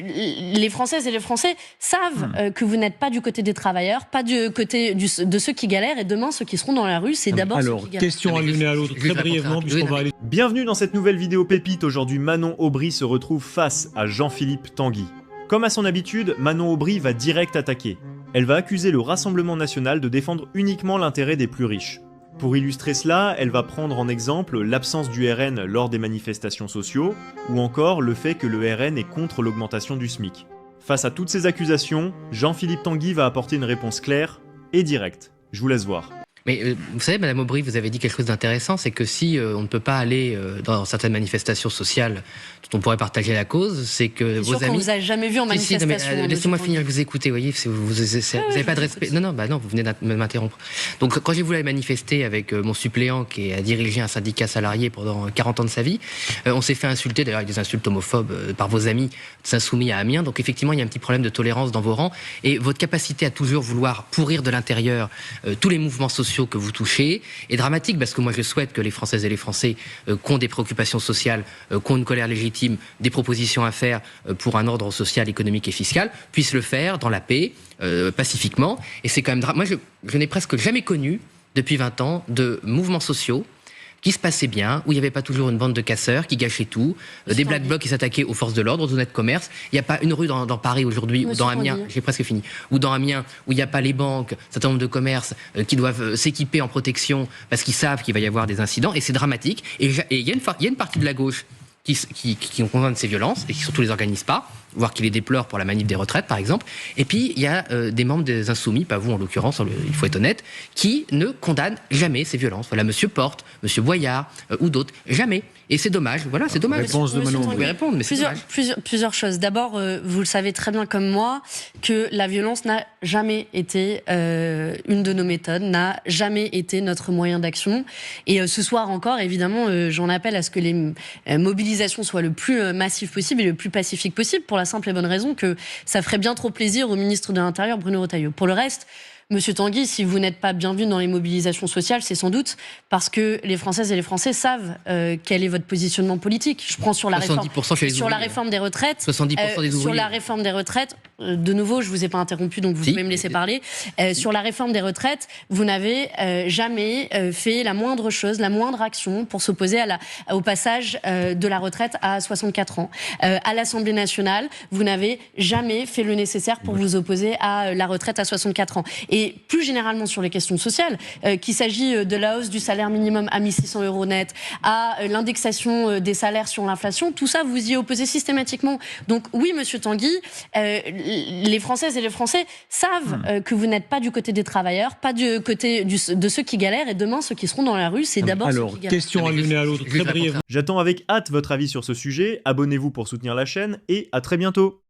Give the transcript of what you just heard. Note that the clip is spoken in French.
Les Françaises et les Français savent que vous n'êtes pas du côté des travailleurs, pas du côté de ceux qui galèrent, et demain, ceux qui seront dans la rue, c'est d'abord ceux qui galèrent. Question à l'une et à l'autre, très brièvement, puisqu'on va aller... Bienvenue dans cette nouvelle vidéo pépite. Aujourd'hui, Manon Aubry se retrouve face à Jean-Philippe Tanguy. Comme à son habitude, Manon Aubry va direct attaquer. Elle va accuser le Rassemblement National de défendre uniquement l'intérêt des plus riches. Pour illustrer cela, elle va prendre en exemple l'absence du RN lors des manifestations sociaux, ou encore le fait que le RN est contre l'augmentation du SMIC. Face à toutes ces accusations, Jean-Philippe Tanguy va apporter une réponse claire et directe. Je vous laisse voir. Mais vous savez, Madame Aubry, vous avez dit quelque chose d'intéressant, c'est que si on ne peut pas aller dans certaines manifestations sociales dont on pourrait partager la cause, c'est que vos amis... vous avez jamais vu en manifestation. Laissez-moi finir de vous écouter, vous voyez, vous n'avez pas de respect. Non, vous venez de m'interrompre. Donc quand j'ai voulu aller manifester avec mon suppléant qui a dirigé un syndicat salarié pendant 40 ans de sa vie, on s'est fait insulter, d'ailleurs avec des insultes homophobes par vos amis insoumis à Amiens. Donc effectivement, il y a un petit problème de tolérance dans vos rangs et votre capacité à toujours vouloir pourrir de l'intérieur tous les mouvements sociaux que vous touchez est dramatique, parce que moi je souhaite que les Françaises et les Français qui ont des préoccupations sociales, qui ont une colère légitime, des propositions à faire pour un ordre social, économique et fiscal, puissent le faire dans la paix, pacifiquement. Et c'est quand même moi je n'ai presque jamais connu depuis 20 ans de mouvements sociaux qui se passaient bien, où il n'y avait pas toujours une bande de casseurs qui gâchaient tout, des black blocs qui s'attaquaient aux forces de l'ordre, aux honnêtes commerces. Il n'y a pas une rue dans Paris aujourd'hui, ou dans Amiens, j'ai presque fini, ou dans Amiens, où il n'y a pas les banques, un certain nombre de commerces qui doivent s'équiper en protection parce qu'ils savent qu'il va y avoir des incidents, et c'est dramatique. Et il y a une partie de la gauche qui condamne ces violences et qui surtout les organise pas, voire qui les déplore pour la manif des retraites par exemple. Et puis il y a des membres des Insoumis, pas vous en l'occurrence, il faut être honnête, qui ne condamnent jamais ces violences. Voilà, Monsieur Porte, Monsieur Boyard ou d'autres, jamais. Et c'est dommage, voilà, c'est dommage. Réponse de Manon. Vous pouvez répondre, mais c'est dommage. Plusieurs choses. D'abord, vous le savez très bien comme moi, que la violence n'a jamais été une de nos méthodes, n'a jamais été notre moyen d'action. Et ce soir encore, évidemment, j'en appelle à ce que les mobilisations soient le plus massives possible et le plus pacifiques possible, pour la simple et bonne raison que ça ferait bien trop plaisir au ministre de l'Intérieur, Bruno Retailleau. Pour le reste, Monsieur Tanguy, si vous n'êtes pas bien vu dans les mobilisations sociales, c'est sans doute parce que les Françaises et les Français savent quel est votre positionnement politique. Je prends sur la réforme des retraites. 70% des ouvriers. Sur la réforme des retraites, de nouveau, je vous ai pas interrompu, donc vous pouvez me laisser parler. Sur la réforme des retraites, vous n'avez jamais fait la moindre chose, la moindre action pour s'opposer au passage de la retraite à 64 ans. À l'Assemblée nationale, vous n'avez jamais fait le nécessaire pour vous opposer à la retraite à 64 ans. Et plus généralement sur les questions sociales, qu'il s'agit de la hausse du salaire minimum à 1 600 € net, à l'indexation des salaires sur l'inflation, tout ça, vous y opposez systématiquement. Donc oui, Monsieur Tanguy, les Françaises et les Français savent que vous n'êtes pas du côté des travailleurs, pas du côté de ceux qui galèrent, et demain, ceux qui seront dans la rue, c'est d'abord ceux qui galèrent. Question à l'une et à l'autre, très brièvement. J'attends avec hâte votre avis sur ce sujet, abonnez-vous pour soutenir la chaîne, et à très bientôt.